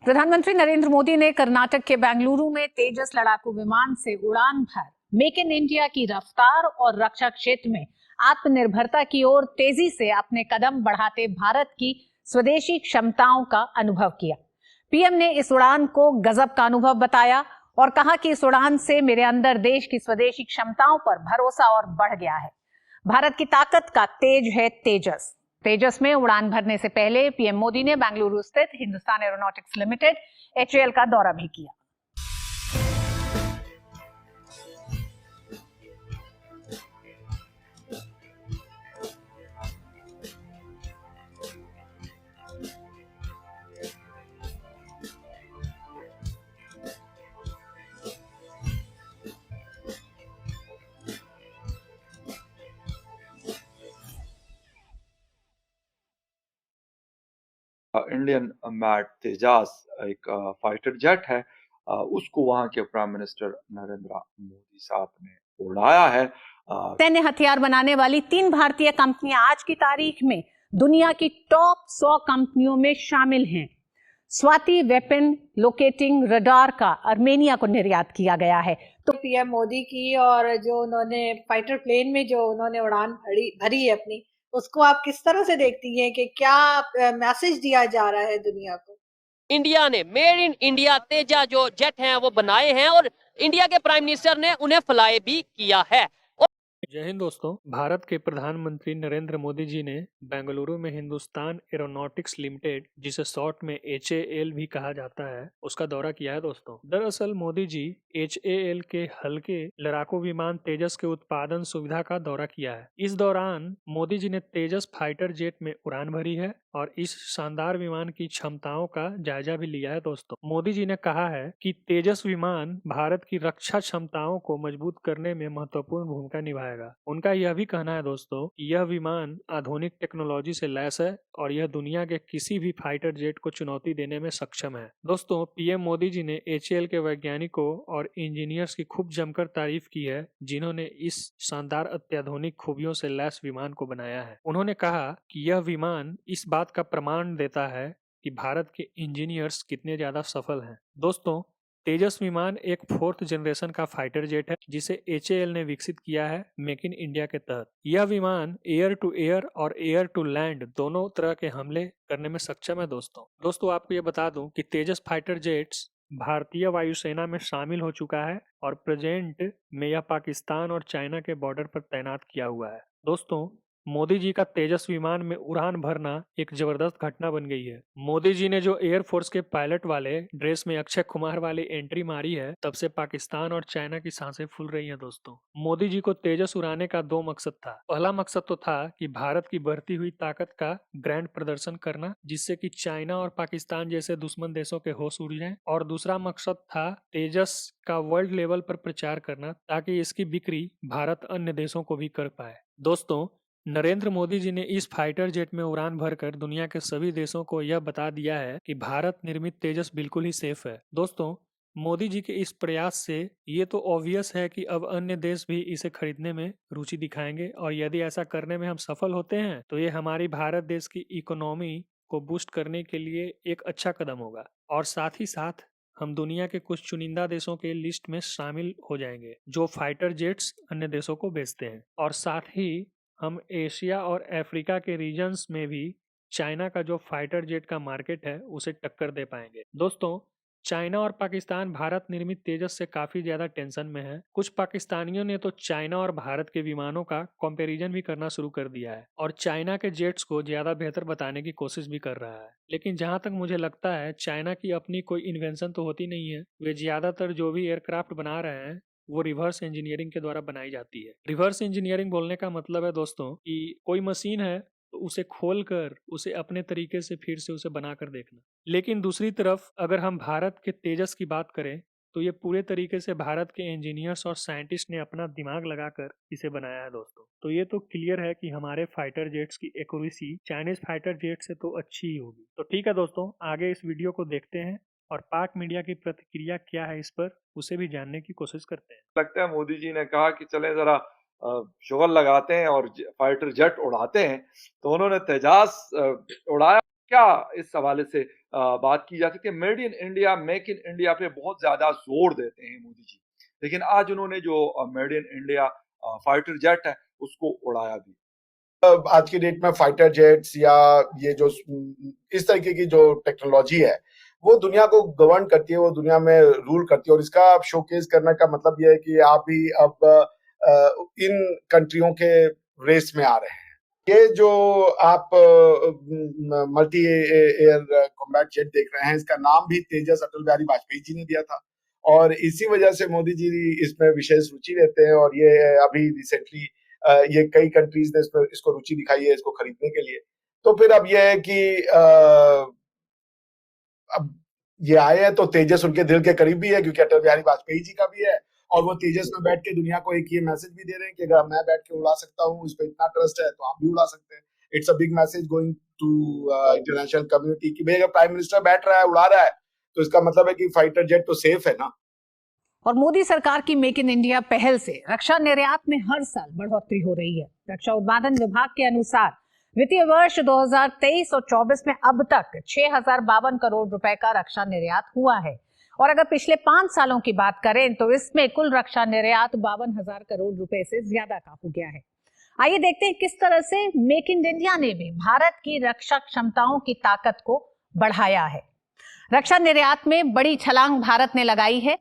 प्रधानमंत्री नरेंद्र मोदी ने कर्नाटक के बेंगलुरु में तेजस लड़ाकू विमान से उड़ान भर मेक इन इंडिया की रफ्तार और रक्षा क्षेत्र में आत्मनिर्भरता की ओर तेजी से अपने कदम बढ़ाते भारत की स्वदेशी क्षमताओं का अनुभव किया। पीएम ने इस उड़ान को गजब का अनुभव बताया और कहा कि इस उड़ान से मेरे अंदर देश की स्वदेशी क्षमताओं पर भरोसा और बढ़ गया है। भारत की ताकत का तेज है तेजस। तेजस में उड़ान भरने से पहले पीएम मोदी ने बेंगलुरु स्थित हिंदुस्तान एरोनॉटिक्स लिमिटेड HAL का दौरा भी किया। इंडियन मैट तेजास एक फाइटर जेट है, उसको वहां के प्राइम मिनिस्टर नरेंद्र मोदी साहब ने उड़ाया है। सैन्य हथियार बनाने वाली 3 भारतीय कंपनियां आज की तारीख में दुनिया की टॉप 100 कंपनियों में शामिल हैं। स्वाति वेपन लोकेटिंग रडार का आर्मेनिया को निर्यात किया गया है। तो पीएम मोदी की और जो उन्होंने फाइटर प्लेन में जो उन्होंने उड़ान भरी है अपनी, उसको आप किस तरह से देखती हैं कि क्या मैसेज दिया जा रहा है दुनिया को? इंडिया ने मेड इन इंडिया तेजा जो जेट हैं वो बनाए हैं और इंडिया के प्राइम मिनिस्टर ने उन्हें फ्लाई भी किया है। जय हिंद दोस्तों, भारत के प्रधानमंत्री नरेंद्र मोदी जी ने बेंगलुरु में हिंदुस्तान एरोनॉटिक्स लिमिटेड, जिसे शॉर्ट में HAL भी कहा जाता है, उसका दौरा किया है दोस्तों। दरअसल मोदी जी HAL के हल्के लड़ाकू विमान तेजस के उत्पादन सुविधा का दौरा किया है। इस दौरान मोदी जी ने तेजस फाइटर जेट में उड़ान भरी है और इस शानदार विमान की क्षमताओं का जायजा भी लिया है दोस्तों। मोदी जी ने कहा है कि तेजस विमान भारत की रक्षा क्षमताओं को मजबूत करने में महत्वपूर्ण भूमिका निभाएगा। उनका यह भी कहना है दोस्तों, यह विमान आधुनिक टेक्नोलॉजी से लैस है और यह दुनिया के किसी भी फाइटर जेट को चुनौती देने में सक्षम है। दोस्तों, पीएम मोदी जी ने HAL के वैज्ञानिकों और इंजीनियर्स की खूब जमकर तारीफ की है, जिन्होंने इस शानदार अत्याधुनिक खूबियों से लैस विमान को बनाया है। उन्होंने कहा कि यह विमान इस बात का प्रमाण देता है कि भारत के इंजीनियर्स कितने ज्यादा सफल हैं। दोस्तों, तेजस विमान एक 4th जनरेशन का फाइटर जेट है, जिसे HAL ने विकसित किया है मेक इन इंडिया के तहत। यह विमान एयर टू एयर और एयर टू लैंड दोनों तरह के हमले करने में सक्षम है दोस्तों आपको ये बता दूं कि तेजस फाइटर जेट्स भारतीय वायुसेना में शामिल हो चुका है और प्रेजेंट में यह पाकिस्तान और चाइना के बॉर्डर पर तैनात किया हुआ है। दोस्तों, मोदी जी का तेजस विमान में उड़ान भरना एक जबरदस्त घटना बन गई है। मोदी जी ने जो एयरफोर्स के पायलट वाले ड्रेस में अक्षय कुमार वाली एंट्री मारी है, तब से पाकिस्तान और चाइना की सांसें फूल रही हैं दोस्तों। मोदी जी को तेजस उड़ाने का 2 मकसद था। पहला मकसद तो था कि भारत की बढ़ती हुई ताकत का ग्रैंड प्रदर्शन करना, जिससे कि चाइना और पाकिस्तान जैसे दुश्मन देशों के होश उड़ जाएं, और दूसरा मकसद था तेजस का वर्ल्ड लेवल पर प्रचार करना, ताकि इसकी बिक्री भारत अन्य देशों को भी कर पाए। दोस्तों, नरेंद्र मोदी जी ने इस फाइटर जेट में उड़ान भरकर दुनिया के सभी देशों को यह बता दिया है कि भारत निर्मित तेजस बिल्कुल ही सेफ है। दोस्तों, मोदी जी के इस प्रयास से ये तो ऑब्वियस है कि अब अन्य देश भी इसे खरीदने में रुचि दिखाएंगे, और यदि ऐसा करने में हम सफल होते हैं तो ये हमारी भारत देश की इकोनॉमी को बूस्ट करने के लिए एक अच्छा कदम होगा, और साथ ही साथ हम दुनिया के कुछ चुनिंदा देशों के लिस्ट में शामिल हो जाएंगे जो फाइटर जेट्स अन्य देशों को बेचते हैं, और साथ ही हम एशिया और अफ्रीका के रीजन्स में भी चाइना का जो फाइटर जेट का मार्केट है उसे टक्कर दे पाएंगे। दोस्तों, चाइना और पाकिस्तान भारत निर्मित तेजस से काफी ज्यादा टेंशन में है। कुछ पाकिस्तानियों ने तो चाइना और भारत के विमानों का कंपैरिजन भी करना शुरू कर दिया है और चाइना के जेट्स को ज्यादा बेहतर बताने की कोशिश भी कर रहा है। लेकिन जहां तक मुझे लगता है, चाइना की अपनी कोई इन्वेंशन तो होती नहीं है। वे ज्यादातर जो भी एयरक्राफ्ट बना रहे हैं वो रिवर्स इंजीनियरिंग के द्वारा बनाई जाती है। रिवर्स इंजीनियरिंग बोलने का मतलब है दोस्तों कि कोई मशीन है तो उसे खोलकर उसे अपने तरीके से फिर से उसे बनाकर देखना। लेकिन दूसरी तरफ अगर हम भारत के तेजस की बात करें तो ये पूरे तरीके से भारत के इंजीनियर्स और साइंटिस्ट ने अपना दिमाग लगाकर इसे बनाया है दोस्तों। तो ये तो क्लियर है कि हमारे फाइटर जेट्स की एक्यूरेसी चाइनीज फाइटर जेट से तो अच्छी ही होगी। तो ठीक है दोस्तों, आगे इस वीडियो को देखते हैं और पाक मीडिया की प्रतिक्रिया क्या है इस पर, उसे भी जानने की कोशिश करते हैं। लगता है मोदी जी ने कहा कि चलें जरा शुगर लगाते हैं और फाइटर जेट उड़ाते हैं, तो उन्होंने तेजास उड़ाया। क्या इस हवाले से बात की जा सकती है? Made in India, make in India पे बहुत ज्यादा जोर देते हैं मोदी जी, लेकिन आज उन्होंने जो made in India fighter jet है उसको उड़ाया भी। आज की डेट में फाइटर जेट्स या ये जो इस तरीके की जो टेक्नोलॉजी है वो दुनिया को गवर्न करती है, वो दुनिया में रूल करती है, और इसका शोकेस करने का मतलब ये है कि आप भी अब इन कंट्रियों के रेस में आ रहे हैं। ये जो आप मल्टी एयर कॉम्बैट जेट देख रहे हैं, इसका नाम भी तेजस अटल बिहारी वाजपेयी जी ने दिया था, और इसी वजह से मोदी जी इसमें विशेष रुचि लेते हैं, और ये अभी रिसेंटली ये कई कंट्रीज ने इसको रुचि दिखाई है इसको खरीदने के लिए। तो फिर अब ये है कि अब ये आए हैं तो तेजस उनके दिल के करीब भी है, क्योंकि अटल बिहारी वाजपेयी जी का भी है, और वो तेजस में बैठ के दुनिया को एक ये मैसेज भी दे रहे हैं कि अगर मैं बैठ के उड़ा सकता हूँ, इस पे इतना ट्रस्ट है, तो आप भी उड़ा सकते हैं। It's a big message going to international community कि भाई अगर प्राइम मिनिस्टर बैठ रहा है, उड़ा रहा है, तो इसका मतलब है कि फाइटर जेट तो सेफ है ना। और मोदी सरकार की मेक इन इंडिया पहल से रक्षा निर्यात में हर साल बढ़ोतरी हो रही है। रक्षा उत्पादन विभाग के अनुसार वित्तीय वर्ष 2023 और 24 में अब तक 6052 करोड़ रुपए का रक्षा निर्यात हुआ है, और अगर पिछले 5 सालों की बात करें तो इसमें कुल रक्षा निर्यात 52,000 करोड़ रुपए से ज्यादा का हो गया है। आइए देखते हैं किस तरह से मेक इन इंडिया ने भी भारत की रक्षा क्षमताओं की ताकत को बढ़ाया है। रक्षा निर्यात में बड़ी छलांग भारत ने लगाई है,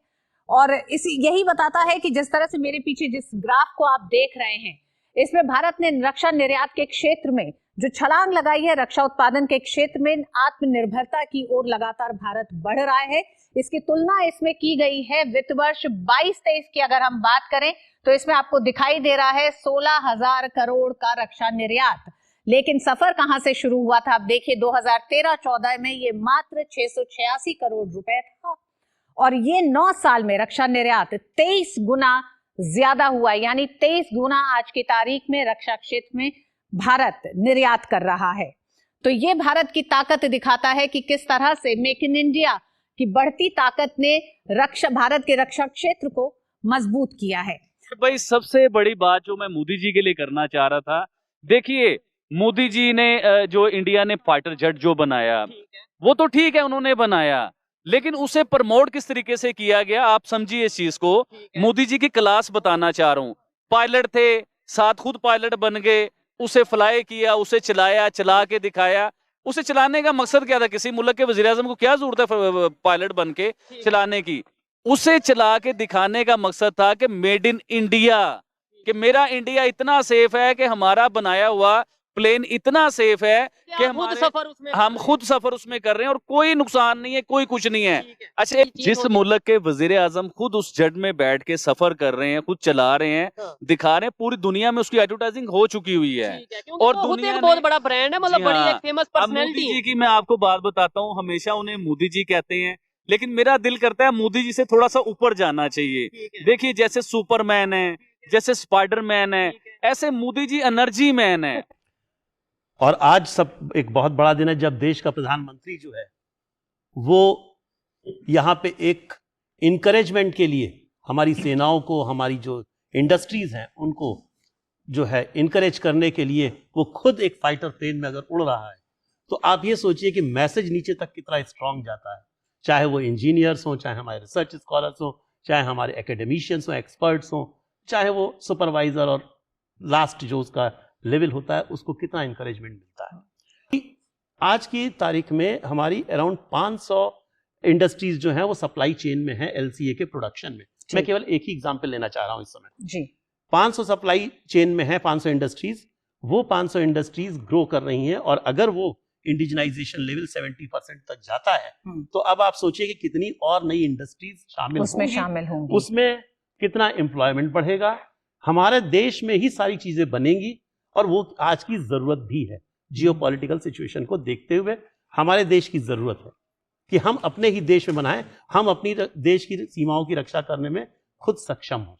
और यही बताता है कि जिस तरह से मेरे पीछे जिस ग्राफ को आप देख रहे हैं, इसमें भारत ने रक्षा निर्यात के क्षेत्र में जो छलांग लगाई है, रक्षा उत्पादन के क्षेत्र में आत्मनिर्भरता की ओर लगातार भारत बढ़ रहा है। इसकी तुलना इसमें की गई है वित्त वर्ष 22-23 की अगर हम बात करें तो इसमें आपको दिखाई दे रहा है 16,000 करोड़ का रक्षा निर्यात। लेकिन सफर कहां से शुरू हुआ था? आप देखिए 2013-14 में ये मात्र 686 करोड़ रुपए था, और ये 9 साल में रक्षा निर्यात 23 गुना ज्यादा हुआ, यानी 23 गुना आज की तारीख में रक्षा क्षेत्र में भारत निर्यात कर रहा है। तो ये भारत की ताकत दिखाता है कि किस तरह से मेक इन इंडिया की बढ़ती ताकत ने भारत के रक्षा क्षेत्र को मजबूत किया है। भाई सबसे बड़ी बात जो मैं मोदी जी के लिए करना चाह रहा था, देखिए मोदी जी ने जो इंडिया ने फाइटर जेट जो बनाया वो तो ठीक है उन्होंने बनाया, लेकिन उसे प्रमोट किस तरीके से किया गया आप समझिए इस चीज को। मोदी जी की क्लास बताना चाह रहा हूँ। पायलट थे, साथ खुद पायलट बन गए, उसे फ्लाई किया, उसे चलाया, चला के दिखाया। उसे चलाने का मकसद क्या था? किसी मुल्क के वजीर आजम को क्या जरूरत है पायलट बन के चलाने की? उसे चला के दिखाने का मकसद था कि मेड इन इंडिया, कि मेरा इंडिया इतना सेफ है कि हमारा बनाया हुआ प्लेन इतना सेफ है कि हम खुद सफर उसमें कर रहे हैं और कोई नुकसान नहीं है, कोई कुछ नहीं है। अच्छा, जिस मुल्क के वजीर आजम खुद उस जेट में बैठ के सफर कर रहे हैं, खुद चला रहे हैं, दिखा रहे हैं, पूरी दुनिया में उसकी एडवर्टाइजिंग हो चुकी हुई है, और दुनिया बहुत बड़ा ब्रांड है, मतलब बड़ी एक फेमस पर्सनैलिटी मोदी जी की मैं आपको बात बताता हूँ, हमेशा उन्हें मोदी जी कहते हैं, लेकिन मेरा दिल करता है मोदी जी से थोड़ा सा ऊपर जाना चाहिए। देखिए जैसे सुपरमैन है, जैसे स्पाइडरमैन है, ऐसे मोदी जी एनर्जी मैन है। और आज सब एक बहुत बड़ा दिन है जब देश का प्रधानमंत्री जो है वो यहाँ पे एक इनकरेजमेंट के लिए हमारी सेनाओं को, हमारी जो इंडस्ट्रीज हैं उनको जो है इनकरेज करने के लिए वो खुद एक फाइटर प्लेन में अगर उड़ रहा है, तो आप ये सोचिए कि मैसेज नीचे तक कितना स्ट्रांग जाता है। चाहे वो इंजीनियर्स हों, चाहे हमारे रिसर्च स्कॉलर्स हों, चाहे हमारे एकेडमिशियंस हों, एक्सपर्ट्स हों, चाहे वो सुपरवाइजर और लास्ट जो उसका लेवल होता है उसको कितना इंकरेजमेंट मिलता है। आज की तारीख में हमारी अराउंड 500 इंडस्ट्रीज जो हैं वो सप्लाई चेन में है एलसीए के प्रोडक्शन में। मैं केवल एक ही एग्जांपल लेना चाह रहा हूं इस समय जी। 500 सप्लाई चेन में है, 500 इंडस्ट्रीज, वो 500 इंडस्ट्रीज ग्रो कर रही हैं, और अगर वो इंडिजिनाइजेशन लेवल 70% तक जाता है तो अब आप सोचिए कि कितनी और नई इंडस्ट्रीज शामिल होंगी, उसमें कितना एम्प्लॉयमेंट बढ़ेगा, हमारे देश में ही सारी चीजें बनेंगी, और वो आज की जरूरत भी है। जियोपॉलिटिकल सिचुएशन को देखते हुए हमारे देश की जरूरत है कि हम अपने ही देश में बनाएं, हम अपनी देश की सीमाओं की रक्षा करने में खुद सक्षम हो।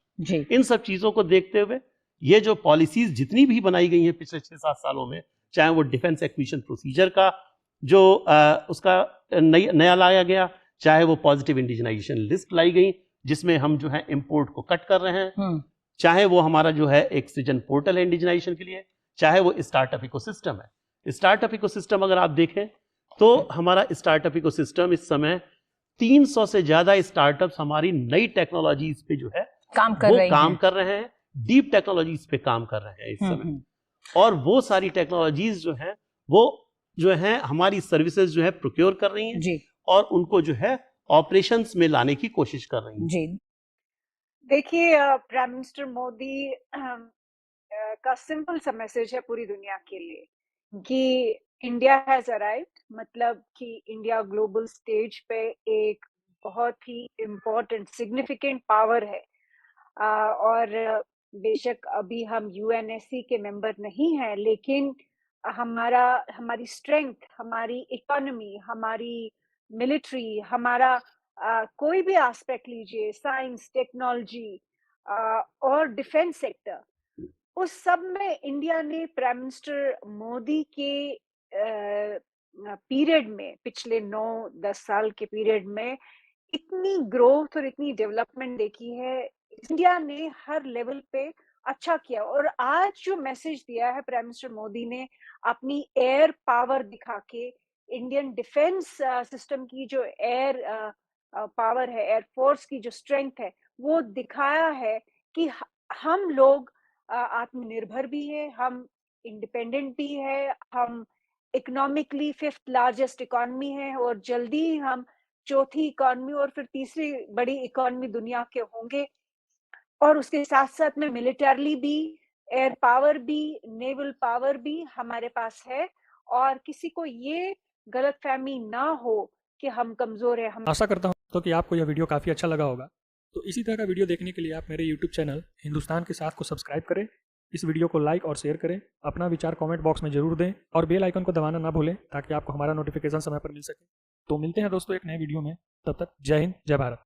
इन सब चीजों को देखते हुए ये जो पॉलिसीज जितनी भी बनाई गई हैं पिछले 6-7 सालों में, चाहे वो डिफेंस एक्विजिशन प्रोसीजर का जो उसका नया लाया गया, चाहे वो पॉजिटिव इंडिजिनाइजेशन लिस्ट लाई गई जिसमें हम जो है इंपोर्ट को कट कर रहे हैं, चाहे वो हमारा जो है एक सृजन पोर्टल है इंडिजिनाइजेशन के लिए, चाहे वो स्टार्टअप इकोसिस्टम है। स्टार्टअप इकोसिस्टम अगर आप देखें तो हमारा स्टार्टअप इकोसिस्टम इस समय 300 से ज्यादा स्टार्टअप्स हमारी नई टेक्नोलॉजीज पे जो है काम कर वो रही काम हैं। कर रहे हैं, डीप टेक्नोलॉजीज पे काम कर रहे हैं इस समय। और वो सारी टेक्नोलॉजीज जो है वो जो है हमारी सर्विसेज जो है प्रोक्योर कर रही हैं जी और उनको जो है ऑपरेशंस में लाने की कोशिश कर रही हैं। जी देखिए प्राइम मिनिस्टर मोदी का सिंपल सा मैसेज है पूरी दुनिया के लिए कि इंडिया हैज अराइव्ड, मतलब कि इंडिया ग्लोबल स्टेज पे एक बहुत ही इम्पोर्टेंट सिग्निफिकेंट पावर है। और बेशक अभी हम यूएनएससी के मेंबर नहीं हैं, लेकिन हमारी स्ट्रेंथ, हमारी इकोनॉमी, हमारी मिलिट्री, हमारा कोई भी एस्पेक्ट लीजिए, साइंस, टेक्नोलॉजी और डिफेंस सेक्टर, उस सब में इंडिया ने प्राइम मिनिस्टर मोदी के पीरियड में, पिछले 9-10 साल के पीरियड में इतनी ग्रोथ और इतनी डेवलपमेंट देखी है। इंडिया ने हर लेवल पे अच्छा किया। और आज जो मैसेज दिया है प्राइम मिनिस्टर मोदी ने अपनी एयर पावर दिखा के, इंडियन डिफेंस सिस्टम की जो एयर पावर है, एयर फोर्स की जो स्ट्रेंथ है, वो दिखाया है कि हम लोग आत्मनिर्भर भी है, हम इंडिपेंडेंट भी है, हम इकोनॉमिकली 5th लार्जेस्ट इकोनॉमी है और जल्दी ही हम चौथी इकोनॉमी और फिर तीसरी बड़ी इकोनॉमी दुनिया के होंगे। और उसके साथ साथ में मिलिटरली भी, एयर पावर भी, नेवल पावर भी हमारे पास है। और किसी को ये गलतफहमी ना हो कि हम कमजोर है। हम आशा करता हूँ तो कि आपको यह वीडियो काफ़ी अच्छा लगा होगा। तो इसी तरह का वीडियो देखने के लिए आप मेरे YouTube चैनल हिंदुस्तान के साथ को सब्सक्राइब करें, इस वीडियो को लाइक और शेयर करें, अपना विचार कमेंट बॉक्स में जरूर दें और बेल आइकन को दबाना ना भूलें ताकि आपको हमारा नोटिफिकेशन समय पर मिल सके। तो मिलते हैं दोस्तों एक नए वीडियो में, तब तक जय हिंद, जय भारत।